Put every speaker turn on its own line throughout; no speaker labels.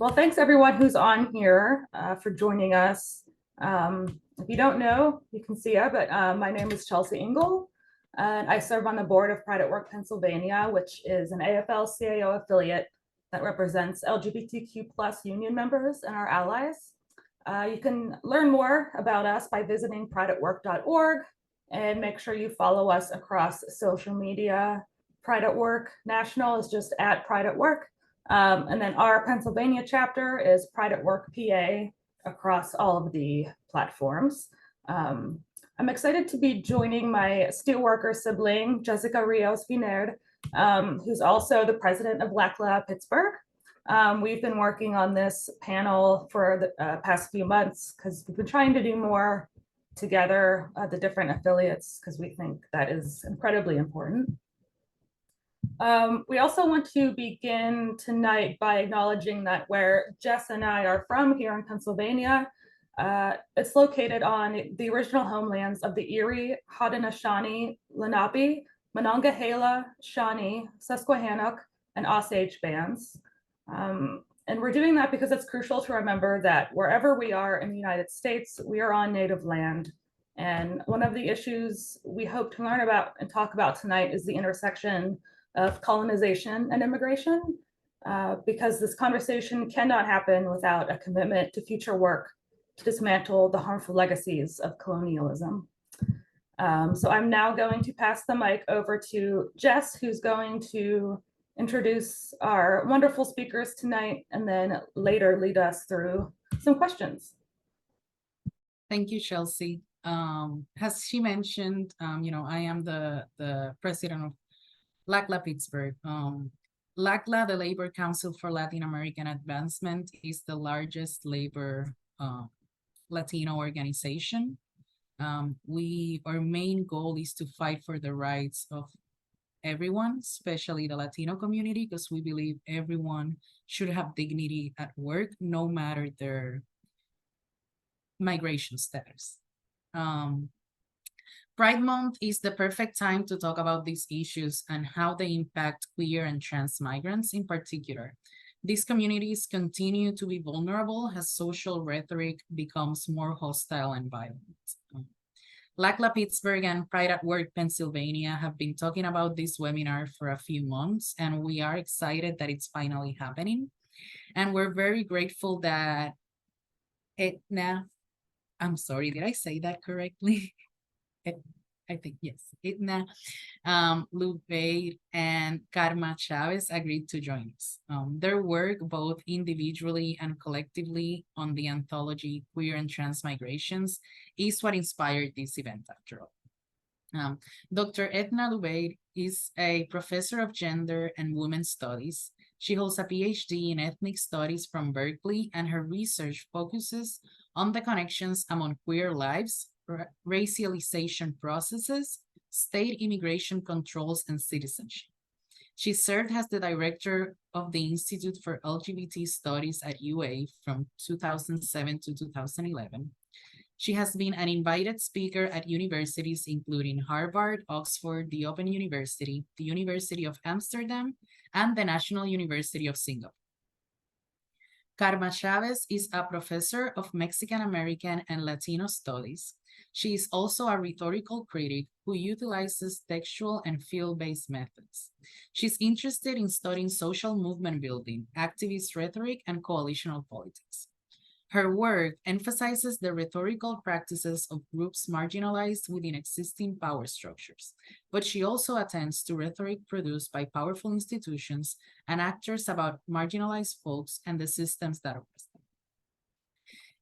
Well, thanks everyone who's on here for joining us. If you don't know, you can see it, but my name is Chelsea Engel, and I serve on the board of Pride at Work Pennsylvania, which is an AFL-CIO affiliate that represents LGBTQ plus union members and our allies. You can learn more about us by visiting prideatwork.org, and make sure you follow us across social media. Pride at Work National is just at Pride at Work. And then our Pennsylvania chapter is Pride at Work PA across all of the platforms. I'm excited to be joining my steelworker sibling, Jessica Rios Vinerd, who's also the president of LCLAA Pittsburgh. We've been working on this panel for the past few months because we've been trying to do more together, the different affiliates, because we think that is incredibly important. We also want to begin tonight by acknowledging that where Jess and I are from here in Pennsylvania, it's located on the original homelands of the Erie, Haudenosaunee, Lenape, Monongahela, Shawnee, Susquehannock, and Osage bands. And we're doing that because it's crucial to remember that wherever we are in the United States, we are on native land. And one of the issues we hope to learn about and talk about tonight is the intersection of colonization and immigration, because this conversation cannot happen without a commitment to future work to dismantle the harmful legacies of colonialism. So I'm now going to pass the mic over to Jess, who's going to introduce our wonderful speakers tonight and then later lead us through some questions.
Thank you, Chelsea. As she mentioned, I am the president of LCLAA Pittsburgh. LCLAA, the Labor Council for Latin American Advancement, is the largest labor Latino organization. Our main goal is to fight for the rights of everyone, especially the Latino community, because we believe everyone should have dignity at work, no matter their migration status. Pride Month is the perfect time to talk about these issues and how they impact queer and trans migrants in particular. These communities continue to be vulnerable as social rhetoric becomes more hostile and violent. LCLAA Pittsburgh and Pride at Work Pennsylvania have been talking about this webinar for a few months, and we are excited that it's finally happening. And we're very grateful that Eithne, I'm sorry, did I say that correctly? I think, yes, Eithne Luibhéid and Karma Chávez agreed to join us. Their work, both individually and collectively, on the anthology Queer and Trans Migrations is what inspired this event, after all. Dr. Eithne Luibhéid is a professor of gender and women's studies. She holds a PhD in ethnic studies from Berkeley, and her research focuses on the connections among queer lives, racialization processes, state immigration controls, and citizenship. She served as the director of the Institute for LGBT Studies at UA from 2007 to 2011. She has been an invited speaker at universities including Harvard, Oxford, the Open University, the University of Amsterdam, and the National University of Singapore. Karma Chávez is a professor of Mexican American and Latino studies. She is also a rhetorical critic who utilizes textual and field-based methods. She's interested in studying social movement building, activist rhetoric, and coalitional politics. Her work emphasizes the rhetorical practices of groups marginalized within existing power structures, but she also attends to rhetoric produced by powerful institutions and actors about marginalized folks and the systems that oppress them.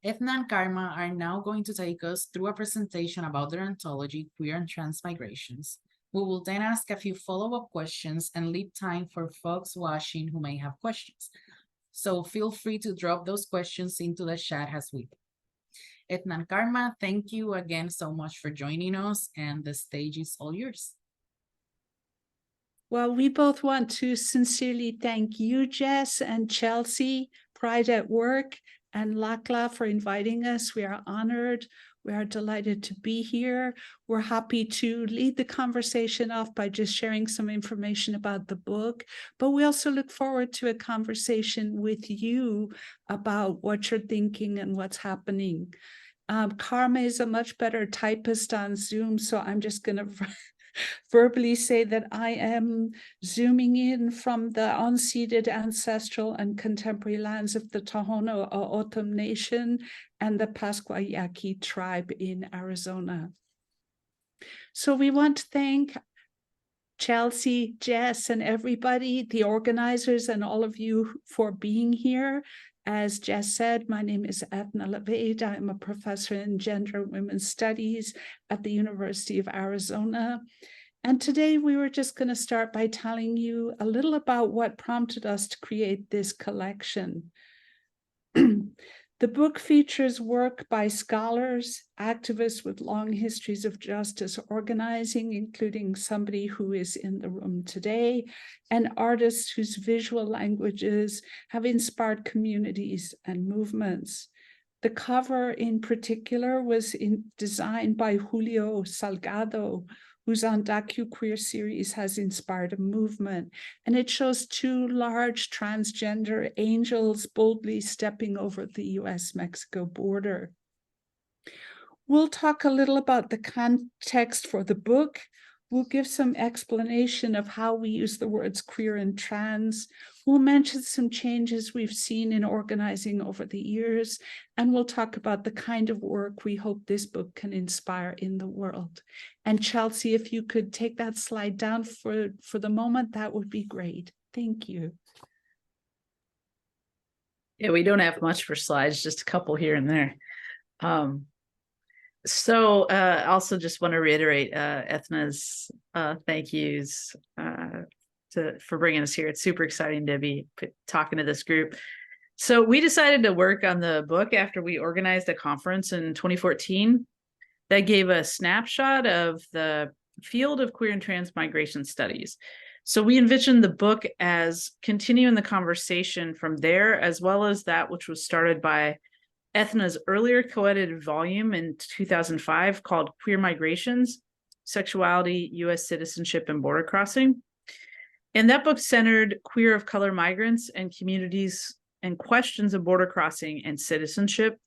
Eithne and Karma are now going to take us through a presentation about their anthology, Queer and Trans Migrations. We will then ask a few follow-up questions and leave time for folks watching who may have questions. So feel free to drop those questions into the chat as we go. Eithne and Karma, thank you again so much for joining us, and the stage is all yours.
Well, we both want to sincerely thank you, Jess and Chelsea, Pride at Work and LCLAA for inviting us. We are honored. We are delighted to be here. We're happy to lead the conversation off by just sharing some information about the book, but we also look forward to a conversation with you about what you're thinking and what's happening. Karma is a much better typist on Zoom, so I'm just going to verbally say that I am zooming in from the unceded ancestral and contemporary lands of the Tohono O'odham Nation and the Pasquayaqui tribe in Arizona. So we want to thank Chelsea, Jess, and everybody, the organizers, and all of you for being here. As Jess said, my name is Eithne Luibhéid. I'm a professor in gender and women's studies at the University of Arizona. And today we were just going to start by telling you a little about what prompted us to create this collection. The book features work by scholars, activists with long histories of justice organizing, including somebody who is in the room today, and artists whose visual languages have inspired communities and movements. The cover in particular was designed by Julio Salgado, whose Ondaku Queer series has inspired a movement. And it shows two large transgender angels boldly stepping over the US-Mexico border. We'll talk a little about the context for the book. We'll give some explanation of how we use the words queer and trans. We'll mention some changes we've seen in organizing over the years, and we'll talk about the kind of work we hope this book can inspire in the world. And Chelsea, if you could take that slide down for the moment, that would be great. Thank you.
Yeah, we don't have much for slides, just a couple here and there. Also just want to reiterate Eithne's thank yous for bringing us here. It's super exciting to be talking to this group. So we decided to work on the book after we organized a conference in 2014 that gave a snapshot of the field of queer and trans migration studies. So we envisioned the book as continuing the conversation from there, as well as that which was started by Eithne's earlier co-edited volume in 2005 called Queer Migrations, Sexuality, U.S. Citizenship, and Border Crossing. And that book centered queer of color migrants and communities and questions of border crossing and citizenship.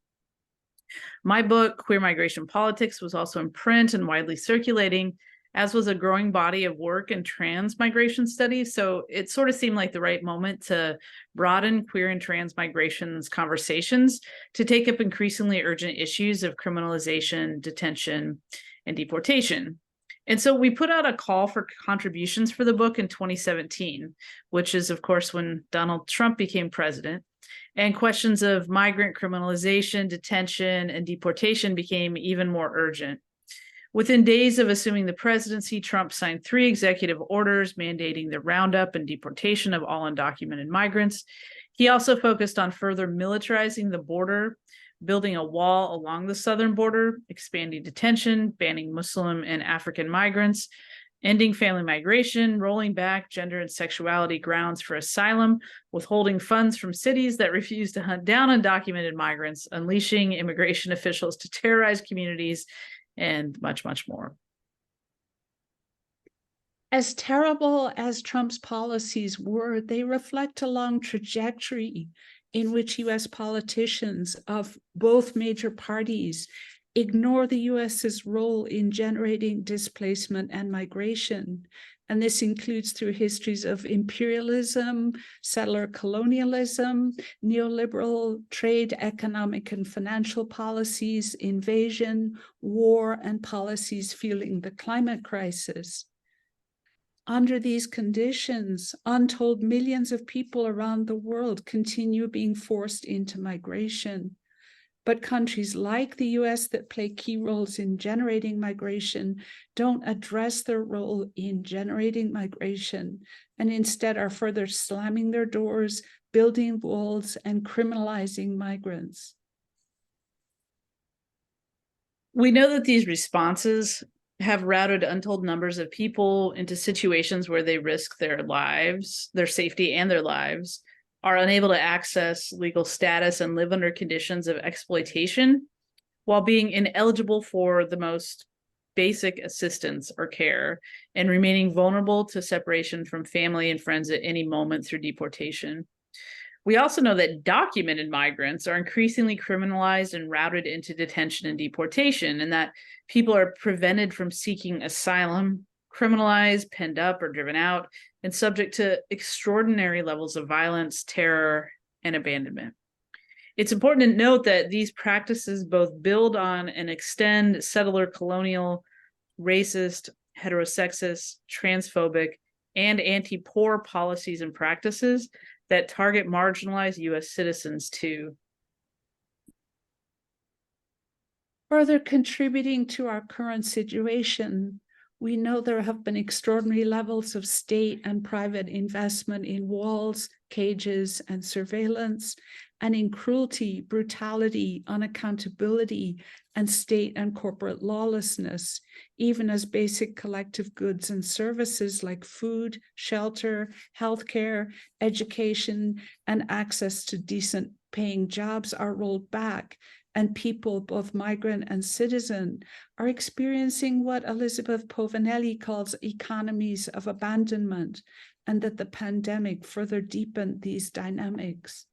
My book, Queer Migration Politics, was also in print and widely circulating, as was a growing body of work in trans migration studies. So it sort of seemed like the right moment to broaden queer and trans migrations conversations to take up increasingly urgent issues of criminalization, detention, and deportation. And so we put out a call for contributions for the book in 2017, which is, of course, when Donald Trump became president. And questions of migrant criminalization, detention, and deportation became even more urgent. Within days of assuming the presidency, Trump signed 3 executive orders mandating the roundup and deportation of all undocumented migrants. He also focused on further militarizing the border, building a wall along the southern border, expanding detention, banning Muslim and African migrants, ending family migration, rolling back gender and sexuality grounds for asylum, withholding funds from cities that refuse to hunt down undocumented migrants, unleashing immigration officials to terrorize communities, and much, much more.
As terrible as Trump's policies were, they reflect a long trajectory in which US politicians of both major parties ignore the US's role in generating displacement and migration. And this includes through histories of imperialism, settler colonialism, neoliberal trade, economic and financial policies, invasion, war, and policies fueling the climate crisis. Under these conditions, untold millions of people around the world continue being forced into migration. But countries like the US that play key roles in generating migration don't address their role in generating migration, and instead are further slamming their doors, building walls, and criminalizing migrants.
We know that these responses have routed untold numbers of people into situations where they risk their lives, their safety and their lives, are unable to access legal status and live under conditions of exploitation while being ineligible for the most basic assistance or care and remaining vulnerable to separation from family and friends at any moment through deportation. We also know that documented migrants are increasingly criminalized and routed into detention and deportation, and that people are prevented from seeking asylum, criminalized, penned up, or driven out, and subject to extraordinary levels of violence, terror, and abandonment. It's important to note that these practices both build on and extend settler colonial, racist, heterosexist, transphobic, and anti-poor policies and practices that target marginalized U.S. citizens too.
Further contributing to our current situation, we know there have been extraordinary levels of state and private investment in walls, cages, and surveillance, and in cruelty, brutality, unaccountability, and state and corporate lawlessness, even as basic collective goods and services like food, shelter, healthcare, education, and access to decent paying jobs are rolled back, and people, both migrant and citizen, are experiencing what Elizabeth Povinelli calls economies of abandonment, and that the pandemic further deepened these dynamics.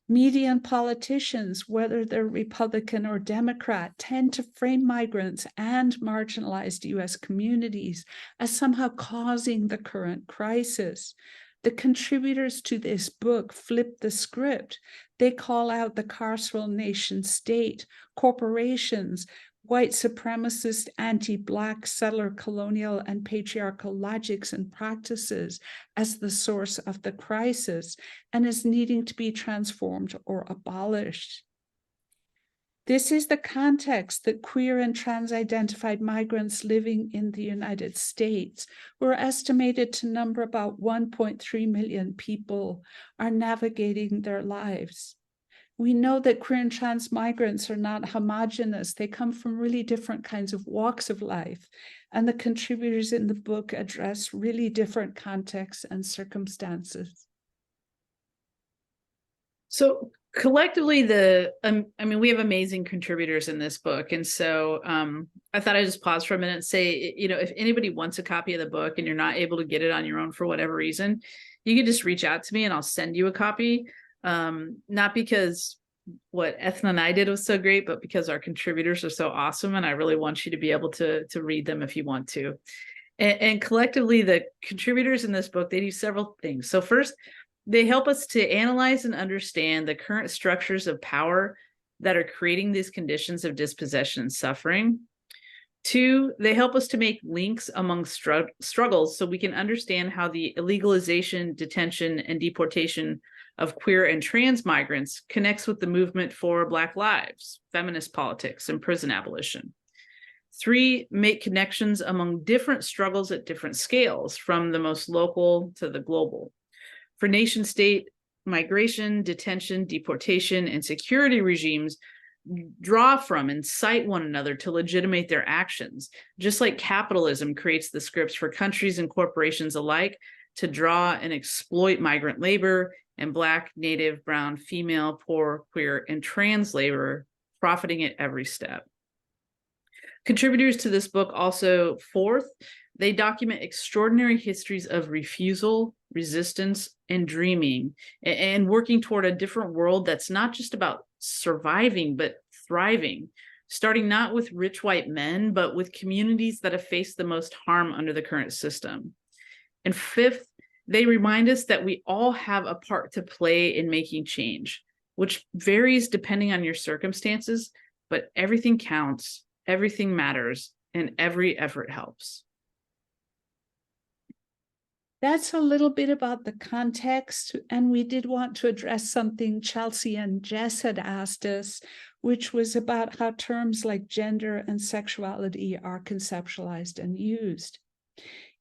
Media and politicians, whether they're Republican or Democrat, tend to frame migrants and marginalized US communities as somehow causing the current crisis. The contributors to this book flip the script. They call out the carceral nation state, corporations, white supremacist, anti-Black settler colonial and patriarchal logics and practices as the source of the crisis and as needing to be transformed or abolished. This is the context that queer and trans-identified migrants living in the United States, who are estimated to number about 1.3 million people, are navigating their lives. We know that queer and trans migrants are not homogenous. They come from really different kinds of walks of life. And the contributors in the book address really different contexts and circumstances.
So collectively, we have amazing contributors in this book. And so I thought I'd just pause for a minute and say, if anybody wants a copy of the book and you're not able to get it on your own for whatever reason, you can just reach out to me and I'll send you a copy. Not because what Eithne and I did was so great, but because our contributors are so awesome. And I really want you to be able to read them if you want to. And collectively, the contributors in this book, they do several things. So first, they help us to analyze and understand the current structures of power that are creating these conditions of dispossession and suffering. Two, they help us to make links among struggles so we can understand how the illegalization, detention, and deportation of queer and trans migrants connects with the movement for Black lives, feminist politics, and prison abolition. Three, make connections among different struggles at different scales, from the most local to the global. For nation state, migration, detention, deportation, and security regimes draw from and cite one another to legitimate their actions, just like capitalism creates the scripts for countries and corporations alike to draw and exploit migrant labor and Black, Native, Brown, female, poor, queer, and trans labor, profiting at every step. Contributors to this book also, fourth, they document extraordinary histories of refusal, resistance, and dreaming, and working toward a different world that's not just about surviving, but thriving, starting not with rich white men, but with communities that have faced the most harm under the current system. And fifth, they remind us that we all have a part to play in making change, which varies depending on your circumstances, but everything counts, everything matters, and every effort helps.
That's a little bit about the context, and we did want to address something Chelsea and Jess had asked us, which was about how terms like gender and sexuality are conceptualized and used.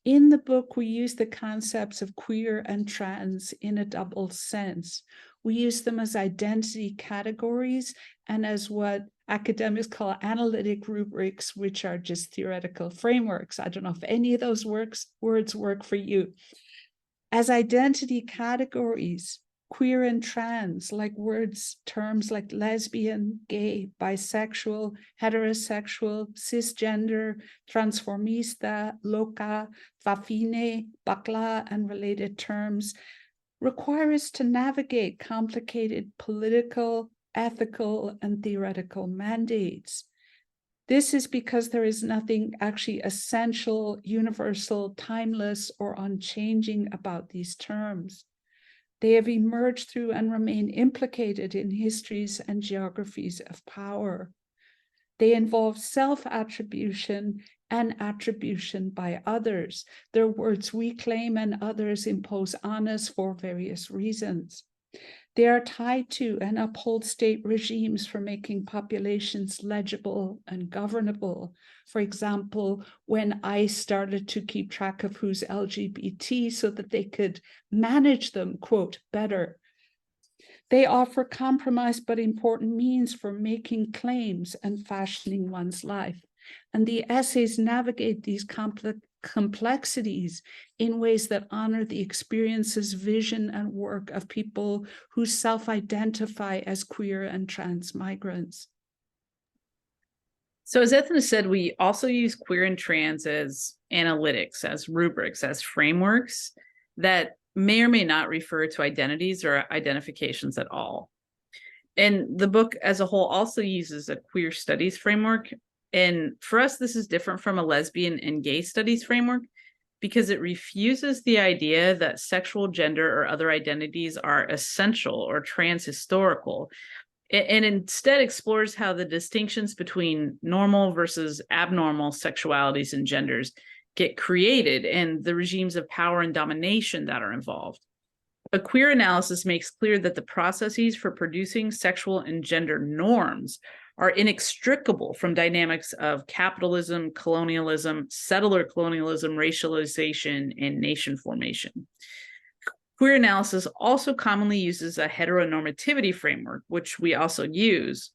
In the book, we use the concepts of queer and trans in a double sense. We use them as identity categories and as what academics call analytic rubrics, which are just theoretical frameworks. I don't know if any of those words work for you. As identity categories, queer and trans, like terms like lesbian, gay, bisexual, heterosexual, cisgender, transformista, loca, fafine, bakla, and related terms, require us to navigate complicated political, ethical, and theoretical mandates. This is because there is nothing actually essential, universal, timeless, or unchanging about these terms. They have emerged through and remain implicated in histories and geographies of power. They involve self-attribution and attribution by others. They're words we claim and others impose on us for various reasons. They are tied to and uphold state regimes for making populations legible and governable. For example, when ICE started to keep track of who's LGBT so that they could manage them, quote, better. They offer compromise but important means for making claims and fashioning one's life. And the essays navigate these complexities in ways that honor the experiences, vision, and work of people who self-identify as queer and trans migrants.
So as Eithne said, we also use queer and trans as analytics, as rubrics, as frameworks that may or may not refer to identities or identifications at all. And the book as a whole also uses a queer studies framework. And for us, this is different from a lesbian and gay studies framework because it refuses the idea that sexual, gender, or other identities are essential or transhistorical, and instead explores how the distinctions between normal versus abnormal sexualities and genders get created and the regimes of power and domination that are involved. A queer analysis makes clear that the processes for producing sexual and gender norms are inextricable from dynamics of capitalism, colonialism, settler colonialism, racialization, and nation formation. Queer analysis also commonly uses a heteronormativity framework, which we also use.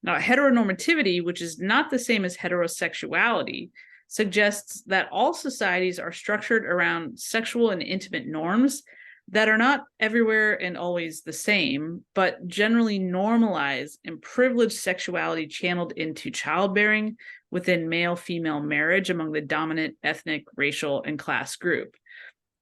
Now, heteronormativity, which is not the same as heterosexuality, suggests that all societies are structured around sexual and intimate norms that are not everywhere and always the same, but generally normalize and privilege sexuality channeled into childbearing within male-female marriage among the dominant ethnic, racial, and class group.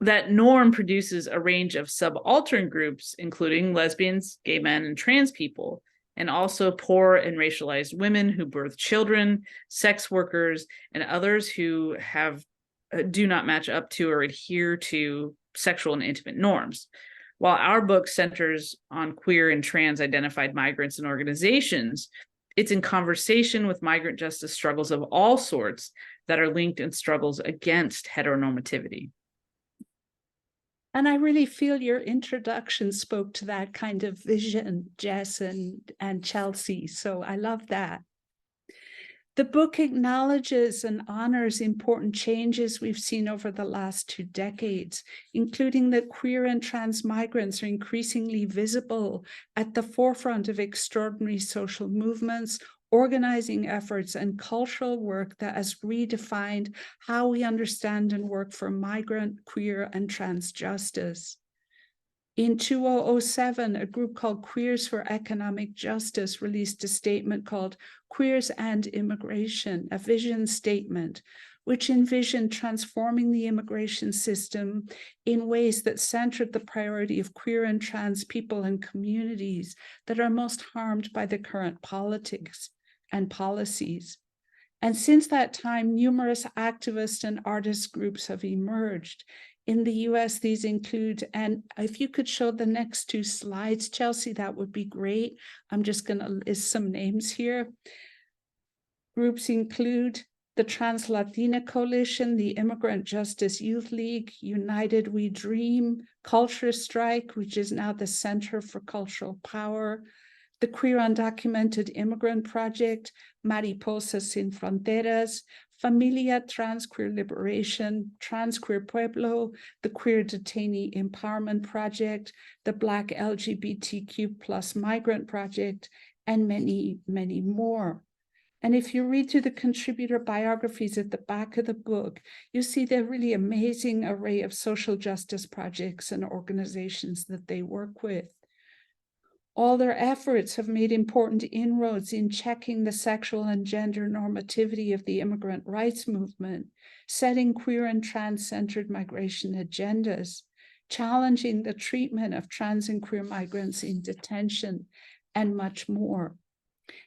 That norm produces a range of subaltern groups, including lesbians, gay men, and trans people, and also poor and racialized women who birth children, sex workers, and others who do not match up to or adhere to sexual and intimate norms. While our book centers on queer and trans identified migrants and organizations, it's in conversation with migrant justice struggles of all sorts that are linked in struggles against heteronormativity.
And I really feel your introduction spoke to that kind of vision, Jess and Chelsea. So I love that. The book acknowledges and honors important changes we've seen over the last 2 decades, including that queer and trans migrants are increasingly visible at the forefront of extraordinary social movements, organizing efforts, and cultural work that has redefined how we understand and work for migrant, queer, and trans justice. In 2007, a group called Queers for Economic Justice released a statement called Queers and Immigration, a vision statement, which envisioned transforming the immigration system in ways that centered the priority of queer and trans people and communities that are most harmed by the current politics and policies. And since that time, numerous activist and artist groups have emerged. In the US, these include, and if you could show the next 2 slides, Chelsea, that would be great. I'm just going to list some names here. Groups include the Trans Latina Coalition, the Immigrant Justice Youth League, United We Dream, Culture Strike, which is now the Center for Cultural Power, the Queer Undocumented Immigrant Project, Mariposas Sin Fronteras, Familia Trans Queer Liberation, Trans Queer Pueblo, the Queer Detainee Empowerment Project, the Black LGBTQ+ Migrant Project, and many, many more. And if you read through the contributor biographies at the back of the book, you see the really amazing array of social justice projects and organizations that they work with. All their efforts have made important inroads in checking the sexual and gender normativity of the immigrant rights movement, setting queer and trans-centered migration agendas, challenging the treatment of trans and queer migrants in detention, and much more.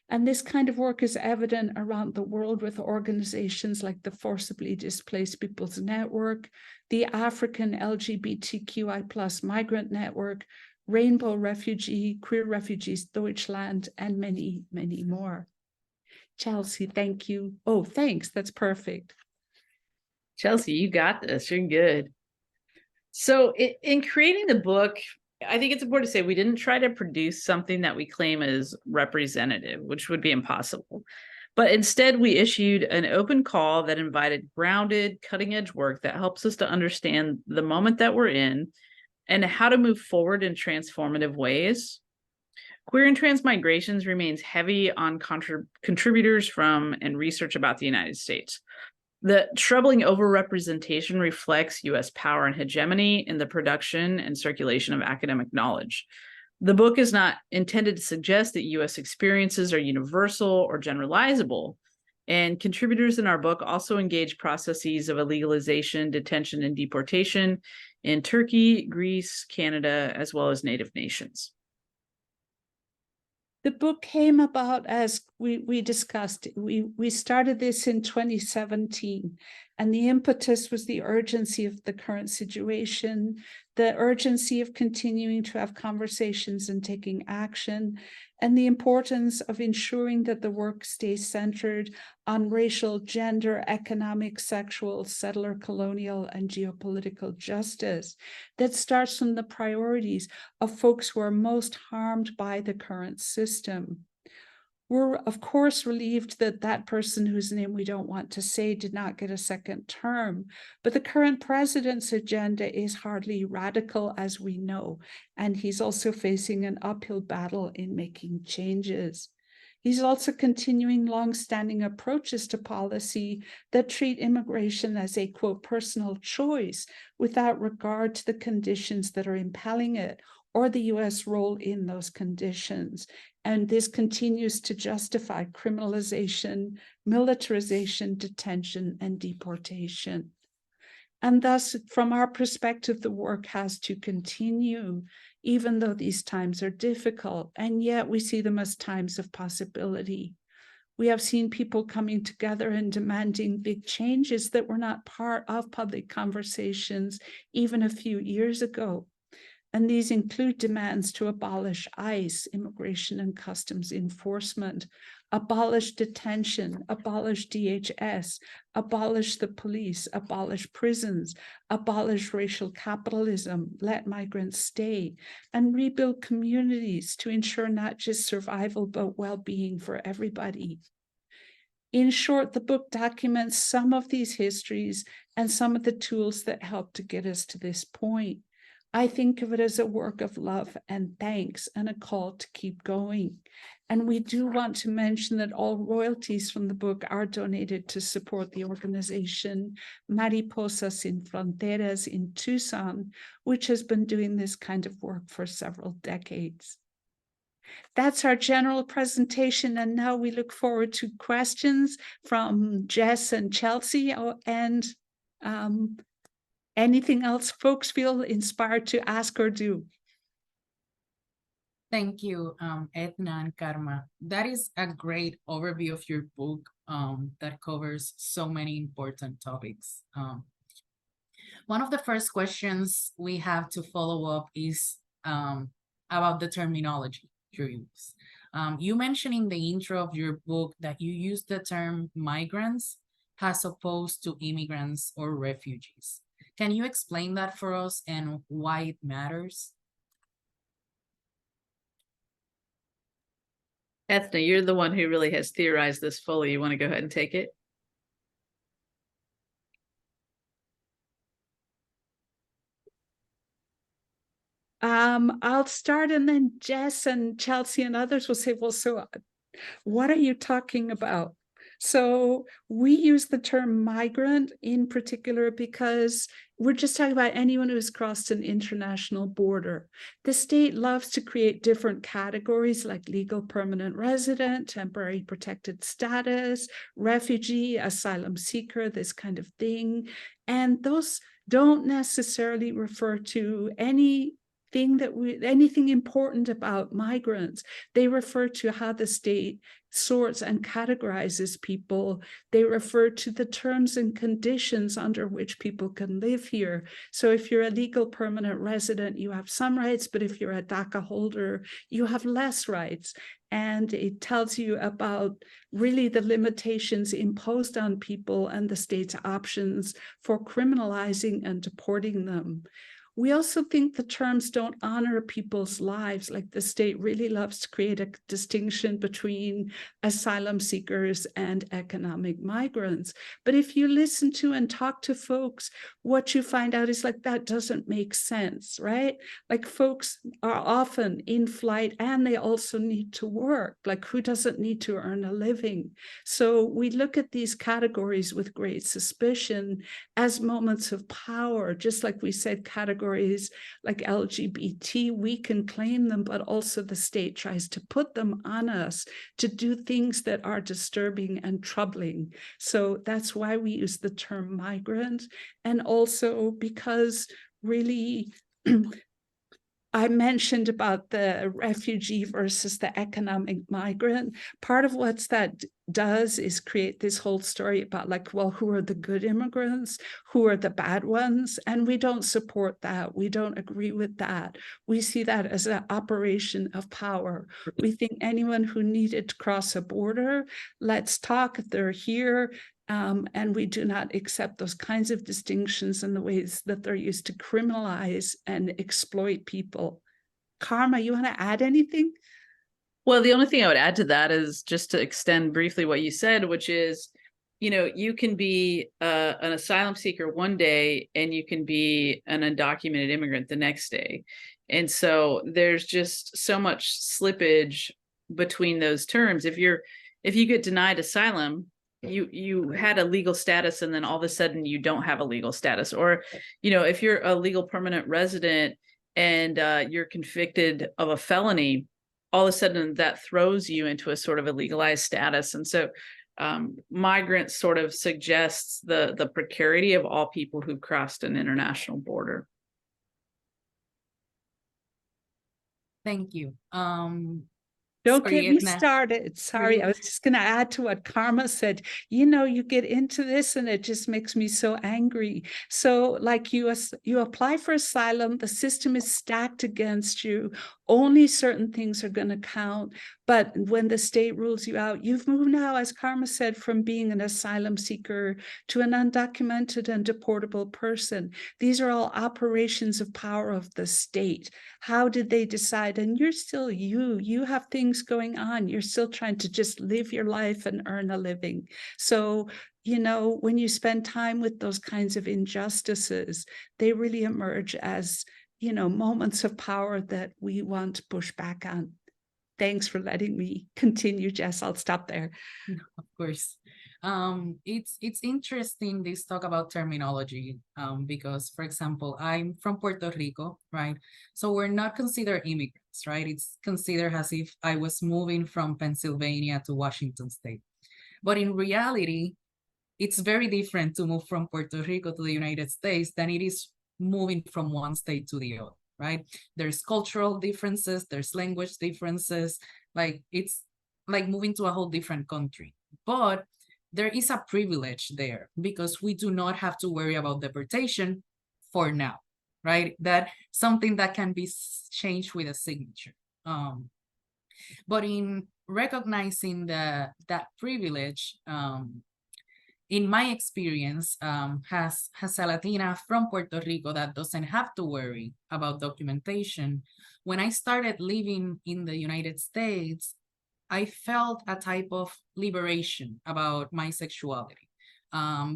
And this kind of work is evident around the world with organizations like the Forcibly Displaced Peoples Network, the African LGBTQI+ Migrant Network, Rainbow Refugee, Queer Refugees Deutschland, and many, many more. Chelsea, thank you. Oh, thanks. That's perfect.
Chelsea, you got this. You're good. So in creating the book, I think it's important to say we didn't try to produce something that we claim is representative, which would be impossible. But instead, we issued an open call that invited grounded, cutting-edge work that helps us to understand the moment that we're in and how to move forward in transformative ways. Queer and trans migrations remains heavy on contributors from and research about the United States. The troubling overrepresentation reflects U.S. power and hegemony in the production and circulation of academic knowledge. The book is not intended to suggest that U.S. experiences are universal or generalizable, and contributors in our book also engage processes of illegalization, detention, and deportation in Turkey, Greece, Canada, as well as Native nations.
The book came about as we discussed. We started this in 2017, and the impetus was the urgency of the current situation, the urgency of continuing to have conversations and taking action, and the importance of ensuring that the work stays centered on racial, gender, economic, sexual, settler, colonial, and geopolitical justice that starts from the priorities of folks who are most harmed by the current system. We're, of course, relieved that that person whose name we don't want to say did not get a second term, but the current president's agenda is hardly radical, as we know, and he's also facing an uphill battle in making changes. He's also continuing long-standing approaches to policy that treat immigration as a, quote, personal choice without regard to the conditions that are impelling it or the U.S. role in those conditions. And this continues to justify criminalization, militarization, detention, and deportation. And thus, from our perspective, the work has to continue, even though these times are difficult, and yet we see them as times of possibility. We have seen people coming together and demanding big changes that were not part of public conversations even a few years ago. And these include demands to abolish ICE, Immigration and Customs Enforcement, abolish detention, abolish DHS, abolish the police, abolish prisons, abolish racial capitalism, let migrants stay, and rebuild communities to ensure not just survival, but well-being for everybody. In short, the book documents some of these histories and some of the tools that helped to get us to this point. I think of it as a work of love and thanks and a call to keep going. And we do want to mention that all royalties from the book are donated to support the organization Mariposas Sin Fronteras in Tucson, which has been doing this kind of work for several decades. That's our general presentation, and now we look forward to questions from Jess and Chelsea and anything else folks feel inspired to ask or do.
Thank you, Eithne and Karma. That is a great overview of your book that covers so many important topics. One of the first questions we have to follow up is about the terminology you use. You mentioned in the intro of your book that you use the term migrants as opposed to immigrants or refugees. Can you explain that for us and why it matters?
Eithne, you're the one who really has theorized this fully. You want to go ahead and take it?
I'll start, and then Jess and Chelsea and others will say, well, so what are you talking about? So we use the term migrant in particular because we're just talking about anyone who's crossed an international border. The state loves to create different categories like legal permanent resident, temporary protected status, refugee, asylum seeker, this kind of thing. And those don't necessarily refer to anything important about migrants. They refer to how the state sorts and categorizes people. They refer to the terms and conditions under which people can live here. So if you're a legal permanent resident, you have some rights, but if you're a DACA holder, you have less rights. And it tells you about really the limitations imposed on people and the state's options for criminalizing and deporting them. We also think the terms don't honor people's lives. Like the state really loves to create a distinction between asylum seekers and economic migrants. But if you listen to and talk to folks, what you find out is like, that doesn't make sense, right? Like folks are often in flight and they also need to work. Like who doesn't need to earn a living? So we look at these categories with great suspicion as moments of power, just like we said, categories like LGBT, we can claim them, but also the state tries to put them on us to do things that are disturbing and troubling. So that's why we use the term migrant. And also because really, I mentioned about the refugee versus the economic migrant. Part of what that does is create this whole story about like, well, who are the good immigrants? Who are the bad ones? And we don't support that. We don't agree with that. We see that as an operation of power. We think anyone who needed to cross a border, let's talk, they're here. And we do not accept those kinds of distinctions in the ways that they're used to criminalize and exploit people. Karma, you want to add anything?
Well, the only thing I would add to that is just to extend briefly what you said, which is, you know, you can be an asylum seeker one day and you can be an undocumented immigrant the next day. And so there's just so much slippage between those terms. If you get denied asylum, you had a legal status and then all of a sudden you don't have a legal status. Or, you know, if you're a legal permanent resident and you're convicted of a felony, all of a sudden that throws you into a sort of a legalized status. And so migrant sort of suggests the precarity of all people who've crossed an international border.
Thank you.
Don't
Sorry,
get me
Eithne.
started. Sorry, I was just going to add to what Karma said. You know, you get into this and it just makes me so angry. So like you apply for asylum, the system is stacked against you. Only certain things are going to count. But when the state rules you out, you've moved now, as Karma said, from being an asylum seeker to an undocumented and deportable person. These are all operations of power of the state. How did they decide? And you're still you have things going on. You're still trying to just live your life and earn a living. So, you know, when you spend time with those kinds of injustices, they really emerge as, you know, moments of power that we want to push back on. Thanks for letting me continue, Jess. I'll stop there.
No, of course. It's interesting this talk about terminology because, for example, I'm from Puerto Rico, right? So we're not considered immigrants, right? It's considered as if I was moving from Pennsylvania to Washington State. But in reality, it's very different to move from Puerto Rico to the United States than it is moving from one state to the other, right? There's cultural differences, there's language differences, like it's like moving to a whole different country. But there is a privilege there because we do not have to worry about deportation for now, right? That's something that can be changed with a signature. But in recognizing that privilege, in my experience, as a Latina from Puerto Rico that doesn't have to worry about documentation, when I started living in the United States, I felt a type of liberation about my sexuality.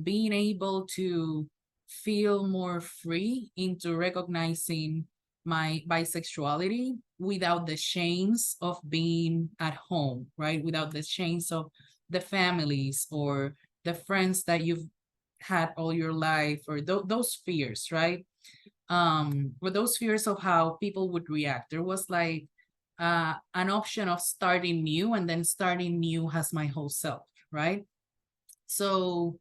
Being able to feel more free into recognizing my bisexuality without the shames of being at home, right? Without the shames of the families or the friends that you've had all your life, or those fears, right? Or those fears of how people would react. There was like an option of starting new, and then starting new has my whole self, right? So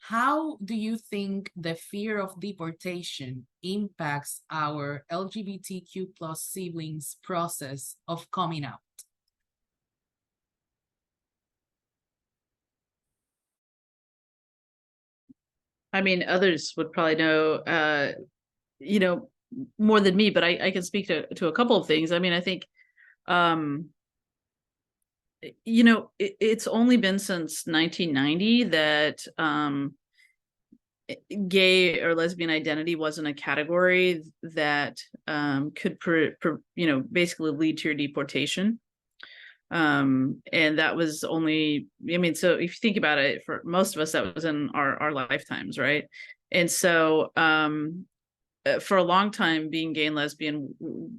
how do you think the fear of deportation impacts our LGBTQ plus siblings' process of coming out?
I mean, others would probably know, you know, more than me, but I can speak to a couple of things. I mean, I think, you know, it's only been since 1990 that gay or lesbian identity wasn't a category that could, you know, basically lead to your deportation. And that was only, I mean, so if you think about it, for most of us, that was in our lifetimes, right? And so for a long time, being gay and lesbian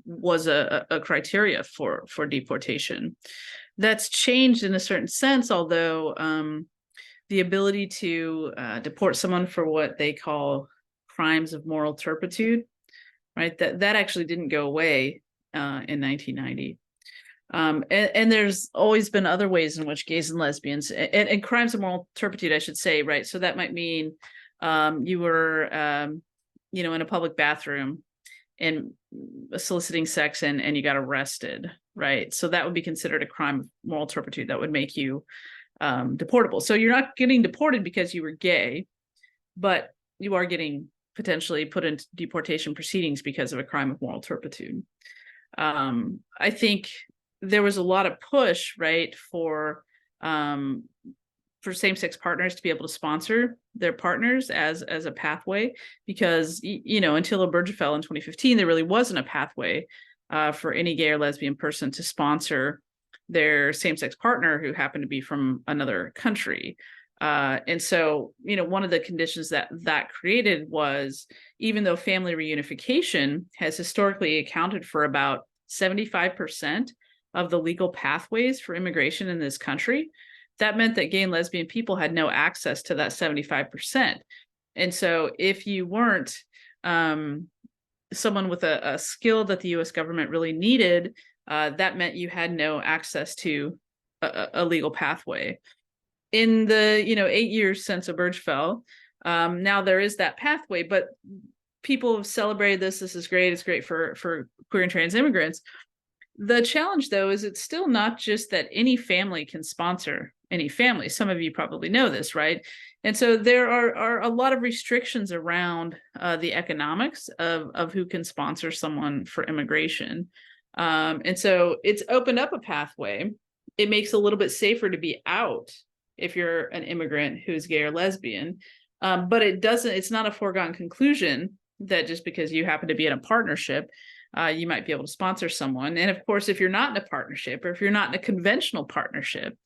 was a criteria for deportation. That's changed in a certain sense, although the ability to deport someone for what they call crimes of moral turpitude, right? That actually didn't go away in 1990. And there's always been other ways in which gays and lesbians and crimes of moral turpitude, I should say, right? So that might mean you were, you know, in a public bathroom and soliciting sex, and you got arrested, right? So that would be considered a crime of moral turpitude that would make you deportable. So you're not getting deported because you were gay, but you are getting potentially put into deportation proceedings because of a crime of moral turpitude. I think there was a lot of push, right, for same-sex partners to be able to sponsor their partners as a pathway, because, you know, until Obergefell in 2015, there really wasn't a pathway for any gay or lesbian person to sponsor their same-sex partner who happened to be from another country. And so, you know, one of the conditions that created was, even though family reunification has historically accounted for about 75% of the legal pathways for immigration in this country, that meant that gay and lesbian people had no access to that 75%. And so if you weren't someone with a skill that the US government really needed, that meant you had no access to a legal pathway. In the 8 years since Obergefell, now there is that pathway, but people have celebrated this. This is great. It's great for queer and trans immigrants. The challenge, though, is it's still not just that any family can sponsor any family. Some of you probably know this, right? And so there are a lot of restrictions around the economics of who can sponsor someone for immigration. And so it's opened up a pathway. It makes it a little bit safer to be out if you're an immigrant who's gay or lesbian. But it's not a foregone conclusion that just because you happen to be in a partnership, you might be able to sponsor someone. And of course, if you're not in a partnership, or if you're not in a conventional partnership,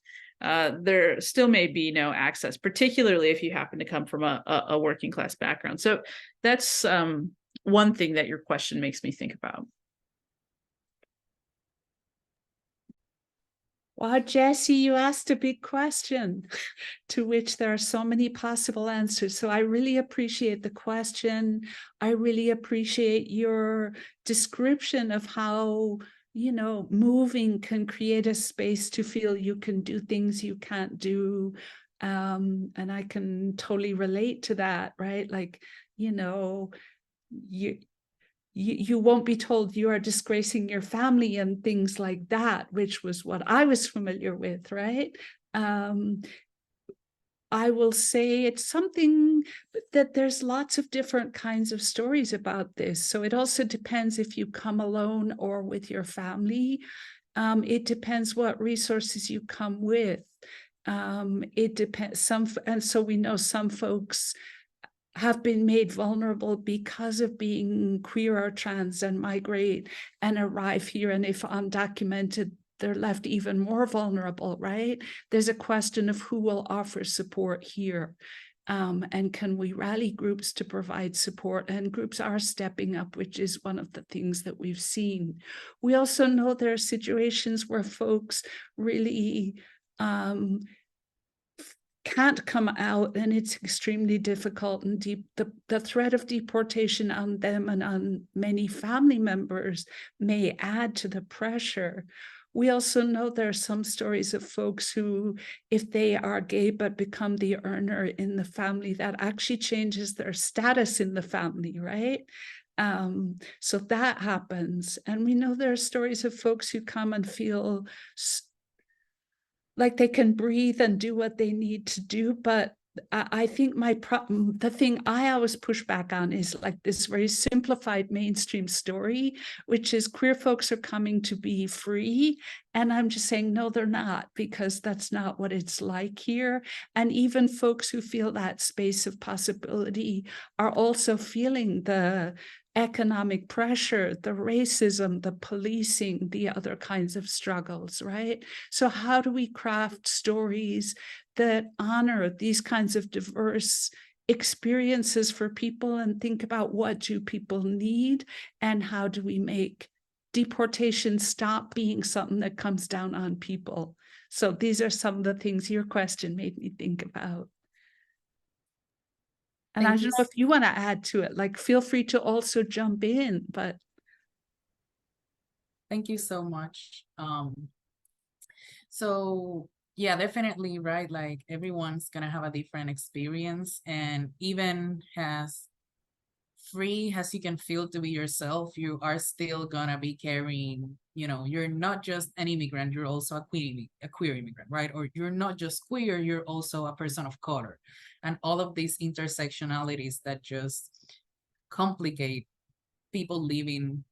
there still may be no access, particularly if you happen to come from a working class background. So that's one thing that your question makes me think about.
Wow, Jessie, you asked a big question to which there are so many possible answers. So I really appreciate the question. I really appreciate your description of how, moving can create a space to feel you can do things you can't do. And I can totally relate to that, right? Like, you won't be told you are disgracing your family and things like that, which was what I was familiar with, right? I will say it's something that there's lots of different kinds of stories about this. So it also depends if you come alone or with your family. It depends what resources you come with. It depends. And so we know some folks have been made vulnerable because of being queer or trans and migrate and arrive here. And if undocumented, they're left even more vulnerable, right? There's a question of who will offer support here. And can we rally groups to provide support? And groups are stepping up, which is one of the things that we've seen. We also know there are situations where folks really can't come out, and it's extremely difficult and the threat of deportation on them and on many family members may add to the pressure. We also know there are some stories of folks who, if they are gay but become the earner in the family, that actually changes their status in the family, right? So that happens. And we know there are stories of folks who come and feel like they can breathe and do what they need to do. But I think the thing I always push back on is like this very simplified mainstream story, which is queer folks are coming to be free. And I'm just saying, no, they're not, because that's not what it's like here. And even folks who feel that space of possibility are also feeling the economic pressure, the racism, the policing, the other kinds of struggles, right? So how do we craft stories that honor these kinds of diverse experiences for people and think about what do people need and how do we make deportation stop being something that comes down on people? So these are some of the things your question made me think about. And I don't know if you want to add to it, like feel free to also jump in, but.
Thank you so much. So yeah, definitely, right? Like everyone's gonna have a different experience, and even as free as you can feel to be yourself, you are still gonna be carrying, you're not just an immigrant, you're also a queer immigrant, right? Or you're not just queer, you're also a person of color. And all of these intersectionalities that just complicate people living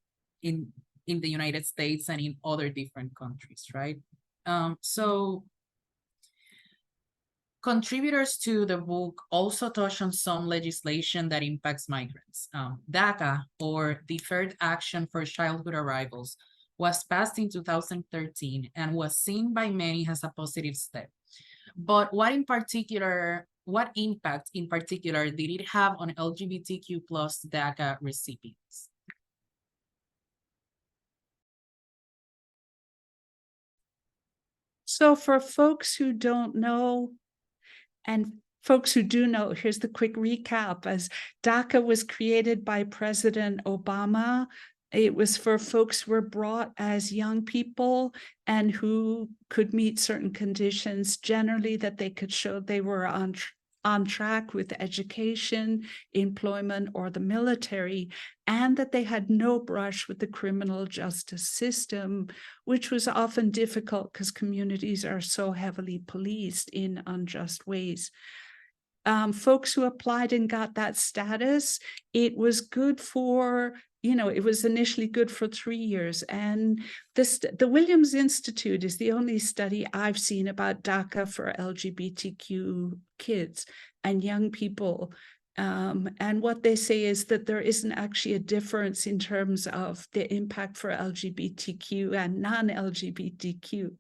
in the United States and in other different countries, right? So contributors to the book also touch on some legislation that impacts migrants. DACA, or Deferred Action for Childhood Arrivals, was passed in 2013 and was seen by many as a positive step. But what impact in particular did it have on LGBTQ plus DACA recipients?
So for folks who don't know, and folks who do know, here's the quick recap. As DACA was created by President Obama, it was for folks who were brought as young people and who could meet certain conditions, generally that they could show they were on track with education, employment, or the military, and that they had no brush with the criminal justice system, which was often difficult because communities are so heavily policed in unjust ways. Folks who applied and got that status, it was good for, it was initially good for 3 years. And the Williams Institute is the only study I've seen about DACA for LGBTQ kids and young people. And what they say is that there isn't actually a difference in terms of the impact for LGBTQ and non-LGBTQ.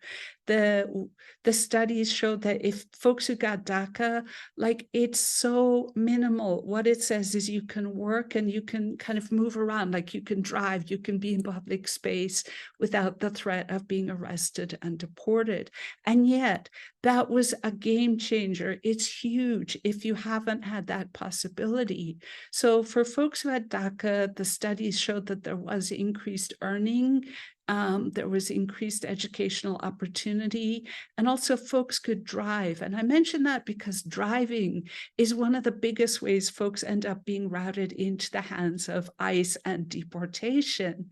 The studies show that if folks who got DACA, like it's so minimal. What it says is you can work and you can kind of move around, like you can drive, you can be in public space without the threat of being arrested and deported. And yet that was a game changer. It's huge if you haven't had that possibility. So for folks who had DACA, the studies showed that there was increased earning, there was increased educational opportunity, and also folks could drive. And I mention that because driving is one of the biggest ways folks end up being routed into the hands of ICE and deportation.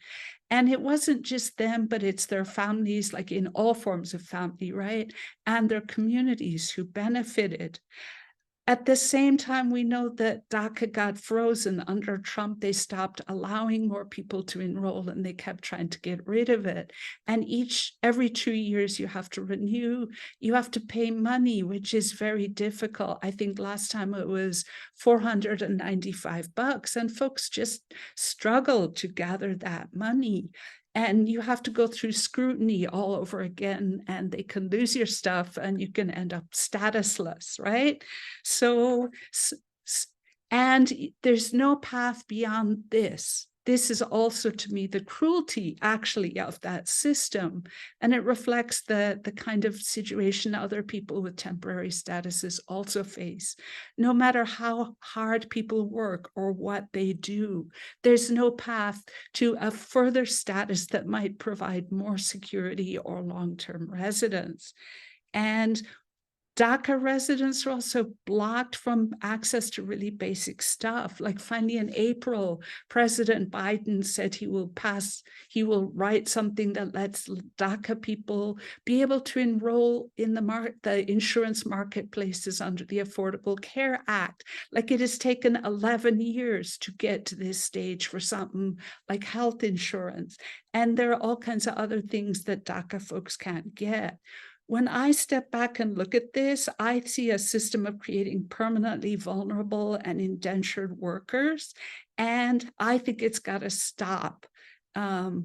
And it wasn't just them, but it's their families, like in all forms of family, right? And their communities who benefited. At the same time, we know that DACA got frozen under Trump. They stopped allowing more people to enroll and they kept trying to get rid of it. And every 2 years you have to renew, you have to pay money, which is very difficult. I think last time it was $495 and folks just struggled to gather that money. And you have to go through scrutiny all over again, and they can lose your stuff and you can end up statusless, right? So, and there's no path beyond this. this is also, to me, the cruelty actually of that system. And it reflects the kind of situation other people with temporary statuses also face. No matter how hard people work or what they do, there's no path to a further status that might provide more security or long-term residence. And DACA residents are also blocked from access to really basic stuff. Like finally in April, President Biden said he will write something that lets DACA people be able to enroll in the insurance marketplaces under the Affordable Care Act. Like it has taken 11 years to get to this stage for something like health insurance. And there are all kinds of other things that DACA folks can't get. When I step back and look at this, I see a system of creating permanently vulnerable and indentured workers, and I think it's got to stop.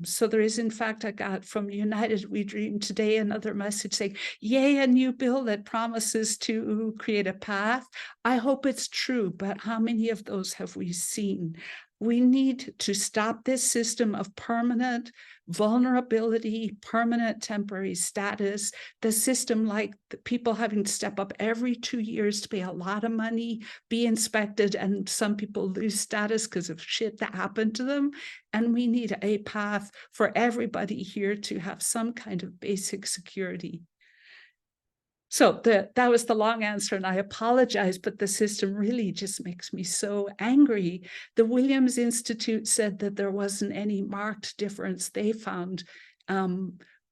So there is, in fact, I got from United We Dream today another message saying, yay, a new bill that promises to create a path. I hope it's true, but how many of those have we seen? We need to stop this system of permanent vulnerability, permanent temporary status, the system like the people having to step up every 2 years to pay a lot of money, be inspected, and some people lose status because of shit that happened to them. And we need a path for everybody here to have some kind of basic security. So that was the long answer, and I apologize, but the system really just makes me so angry. The Williams Institute said that there wasn't any marked difference they found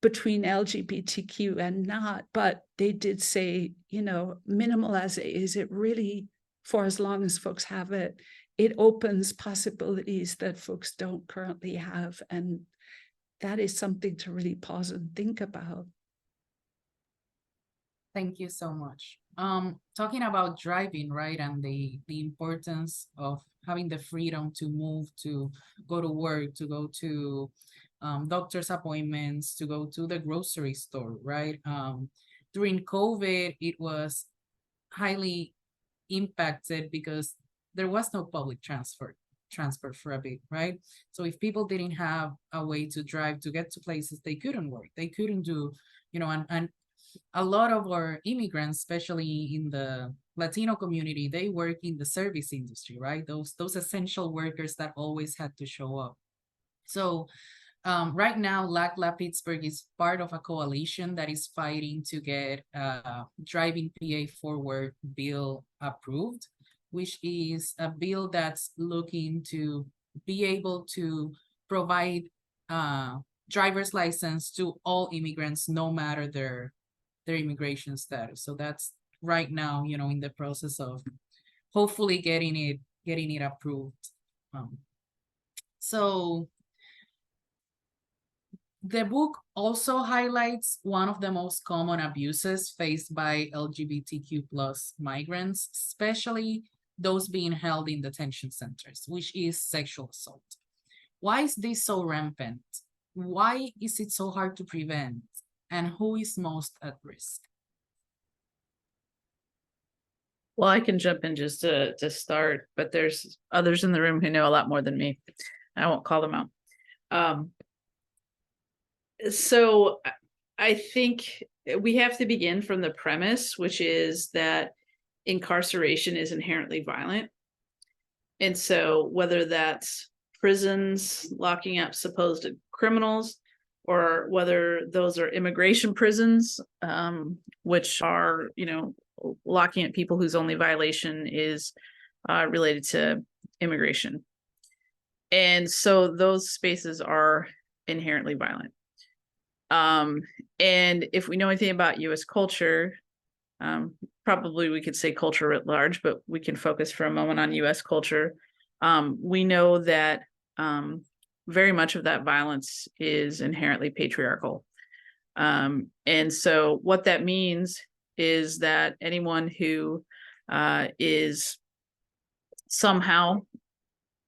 between LGBTQ and not, but they did say, you know, minimal as it is, it really, for as long as folks have it, it opens possibilities that folks don't currently have. And that is something to really pause and think about.
Thank you so much. Talking about driving, right, and the importance of having the freedom to move, to go to work, to go to doctor's appointments, to go to the grocery store, right? During COVID, it was highly impacted because there was no public transport for a bit, right? So if people didn't have a way to drive to get to places, they couldn't work, they couldn't do, you know, and a lot of our immigrants, especially in the Latino community, they work in the service industry, right? Those essential workers that always had to show up. So right now, LCLAA Pittsburgh is part of a coalition that is fighting to get Driving PA Forward bill approved, which is a bill that's looking to be able to provide driver's license to all immigrants, no matter their immigration status. So that's right now, you know, in the process of hopefully getting it approved. So the book also highlights one of the most common abuses faced by LGBTQ+ migrants, especially those being held in detention centers, which is sexual assault. Why is this so rampant? Why is it so hard to prevent? And who is most at risk?
Well, I can jump in just to start, but there's others in the room who know a lot more than me. I won't call them out. So I think we have to begin from the premise, which is that incarceration is inherently violent. And so whether that's prisons locking up supposed criminals, or whether those are immigration prisons, which are, you know, locking up people whose only violation is related to immigration. And so those spaces are inherently violent. And if we know anything about US culture, probably we could say culture at large, but we can focus for a moment on US culture. We know that very much of that violence is inherently patriarchal. And so what that means is that anyone who is somehow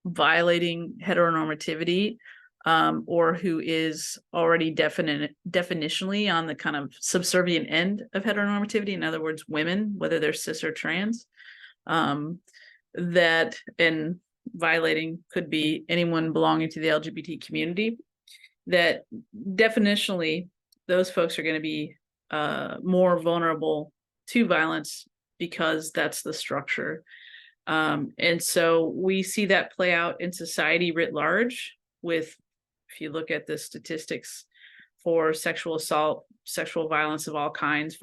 violating heteronormativity, or who is already definitionally on the kind of subservient end of heteronormativity, in other words, women, whether they're cis or trans, that, and violating could be anyone belonging to the LGBT community, that definitionally those folks are going to be more vulnerable to violence because that's the structure. And so we see that play out in society writ large with, if you look at the statistics for sexual assault, sexual violence of all kinds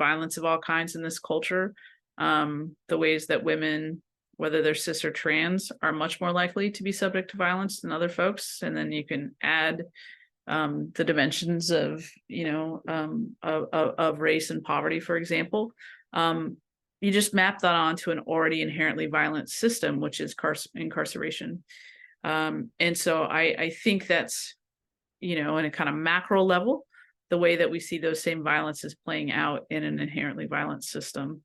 in this culture, the ways that women, whether they're cis or trans, are much more likely to be subject to violence than other folks. And then you can add the dimensions of, of race and poverty, for example. You just map that onto an already inherently violent system, which is incarceration. And so I think that's, in a kind of macro level, the way that we see those same violences playing out in an inherently violent system.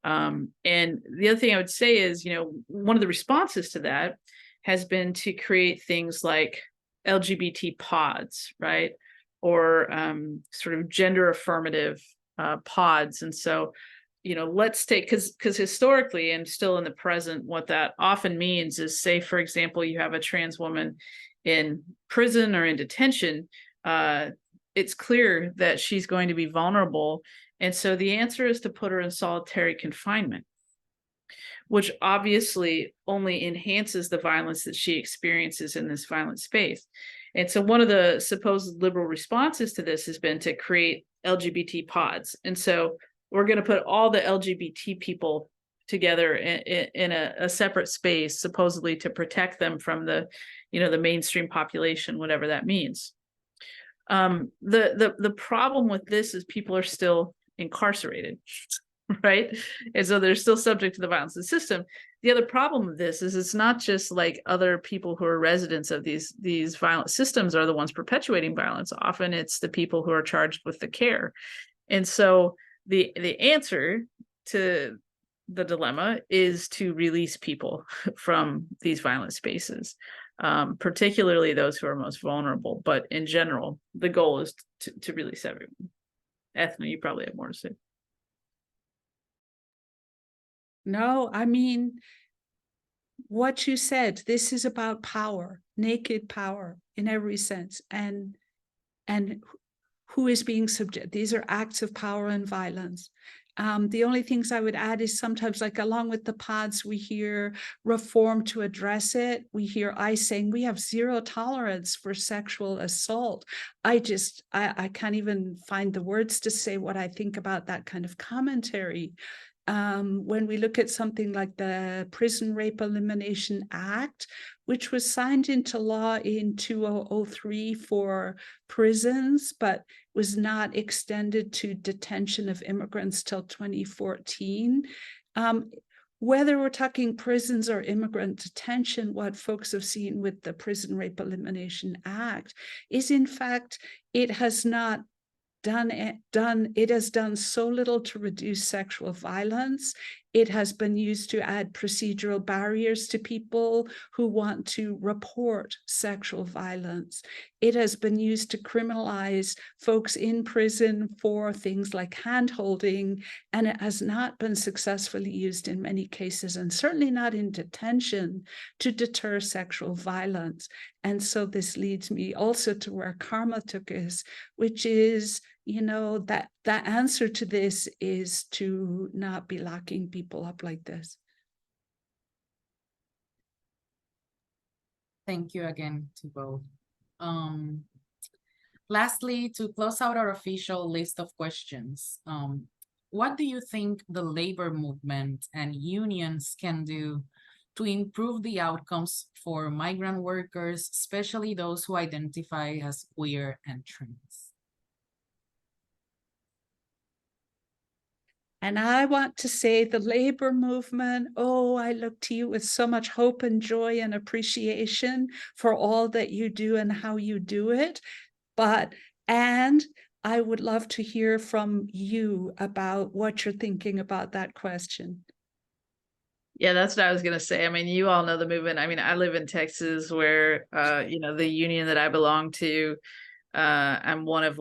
And the other thing I would say is, one of the responses to that has been to create things like LGBT pods, right? Or sort of gender affirmative pods. And so, let's take, because historically and still in the present, what that often means is, say, for example, you have a trans woman in prison or in detention, it's clear that she's going to be vulnerable. And so the answer is to put her in solitary confinement, which obviously only enhances the violence that she experiences in this violent space. And so one of the supposed liberal responses to this has been to create LGBT pods. And so we're going to put all the LGBT people together in a separate space, supposedly to protect them from the mainstream population, whatever that means. The problem with this is people are still incarcerated, right? And so they're still subject to the violence of the system. The other problem with this is it's not just like other people who are residents of these violent systems are the ones perpetuating violence. Often it's the people who are charged with the care. And so the answer to the dilemma is to release people from these violent spaces, particularly those who are most vulnerable. But in general, the goal is to release everyone. Eithne, you probably have more to say.
No, I mean, what you said, this is about power, naked power in every sense, and who is being subject. These are acts of power and violence. The only things I would add is sometimes, like along with the pods, we hear reform to address it. We hear ICE saying we have zero tolerance for sexual assault. I can't even find the words to say what I think about that kind of commentary. When we look at something like the Prison Rape Elimination Act, which was signed into law in 2003 for prisons, but was not extended to detention of immigrants till 2014. Whether we're talking prisons or immigrant detention, what folks have seen with the Prison Rape Elimination Act is, in fact, it has not it has done so little to reduce sexual violence. It has been used to add procedural barriers to people who want to report sexual violence. It has been used to criminalize folks in prison for things like hand-holding, and it has not been successfully used in many cases, and certainly not in detention, to deter sexual violence. And so this leads me also to where Karma took us, which is, that the answer to this is to not be locking people up like this.
Thank you again to both. Lastly, to close out our official list of questions, what do you think the labor movement and unions can do to improve the outcomes for migrant workers, especially those who identify as queer and trans?
And I want to say the labor movement, I look to you with so much hope and joy and appreciation for all that you do and how you do it. And I would love to hear from you about what you're thinking about that question.
Yeah, that's what I was going to say. I mean, you all know the movement. I mean, I live in Texas where, the union that I belong to, I'm one of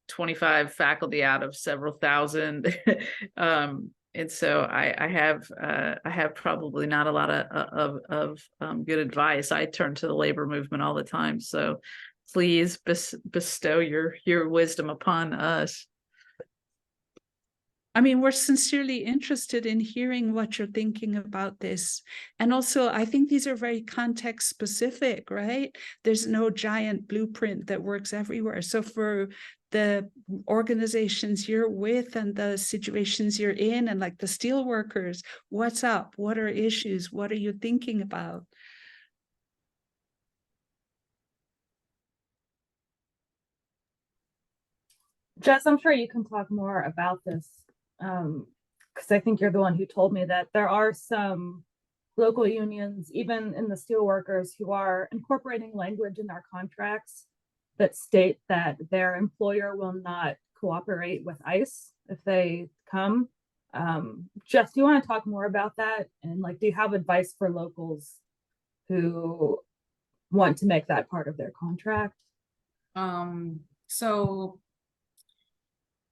25 faculty out of several thousand. And so I have probably not a lot of good advice. I turn to the labor movement all the time. So please bestow your wisdom upon us.
I mean, we're sincerely interested in hearing what you're thinking about this. And also, I think these are very context specific, right? There's no giant blueprint that works everywhere. So for the organizations you're with and the situations you're in, and like the steel workers, what's up? What are issues? What are you thinking about?
Jess, I'm sure you can talk more about this, because I think you're the one who told me that there are some local unions, even in the steelworkers, who are incorporating language in their contracts that state that their employer will not cooperate with ICE if they come. Jess, do you want to talk more about that? And like, do you have advice for locals who want to make that part of their contract?
So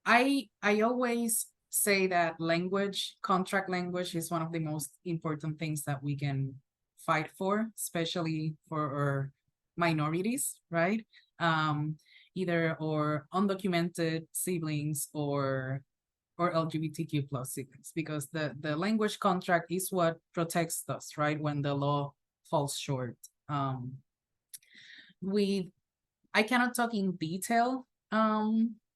I always say that contract language is one of the most important things that we can fight for, especially for our minorities, right? Either or undocumented siblings or LGBTQ plus siblings, because the language contract is what protects us, right? When the law falls short. I cannot talk in detail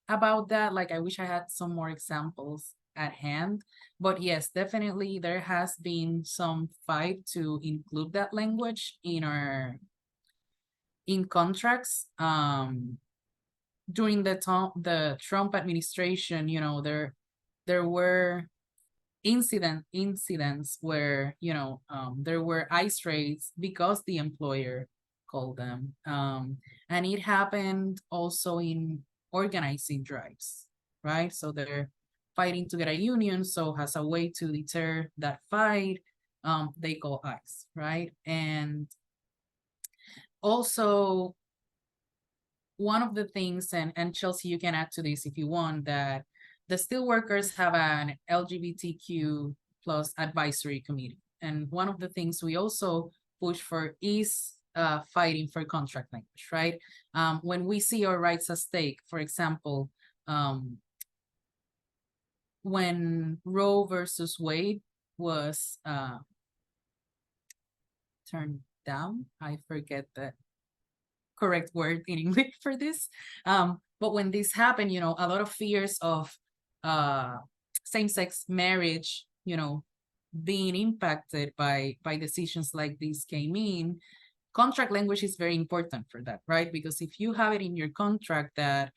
about that. Like, I wish I had some more examples at hand, but yes, definitely there has been some fight to include that language in contracts. During the Trump administration, you know, there were incidents where, you know, there were ICE raids because the employer called them, and it happened also in organizing drives, right? So they're fighting to get a union, so as a way to deter that fight, they call ICE, right? And also, one of the things, and Chelsea, you can add to this if you want, that the steelworkers have an LGBTQ plus advisory committee. And one of the things we also push for is fighting for contract language, right? When we see our rights at stake, for example, when Roe versus Wade was turned down, I forget the correct word in English for this. But when this happened, you know, a lot of fears of same-sex marriage, you know, being impacted by decisions like this came in. Contract language is very important for that, right? Because if you have it in your contract that,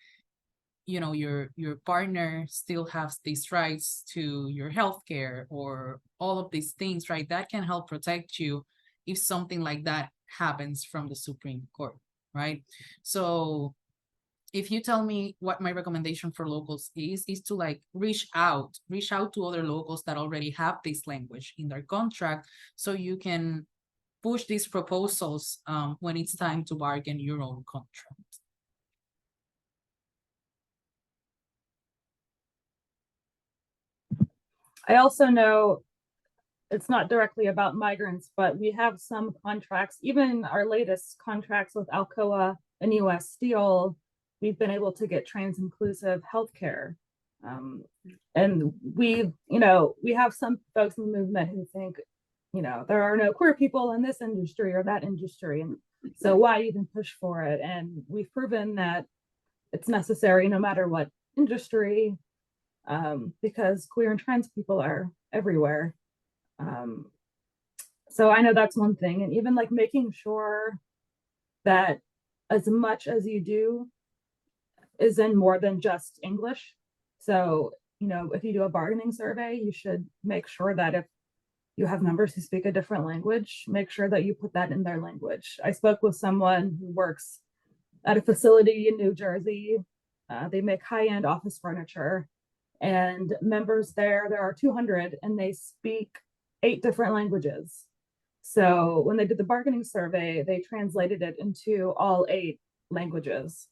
you know, your partner still has these rights to your healthcare or all of these things, right? That can help protect you if something like that happens from the Supreme Court, right? So if you tell me what my recommendation for locals is to like reach out to other locals that already have this language in their contract, so you can push these proposals when it's time to bargain your own contract.
I also know it's not directly about migrants, but we have some contracts, even our latest contracts with Alcoa and US Steel, we've been able to get trans-inclusive healthcare. And we have some folks in the movement who think, you know, there are no queer people in this industry or that industry. And so why even push for it? And we've proven that it's necessary no matter what industry, because queer and trans people are everywhere. So I know that's one thing. And even like making sure that as much as you do is in more than just English. So, you know, if you do a bargaining survey, you should make sure that if you have members who speak a different language, make sure that you put that in their language. I spoke with someone who works at a facility in New Jersey. They make high-end office furniture, and members there are 200, and they speak 8 different languages. So when they did the bargaining survey, they translated it into all 8 languages.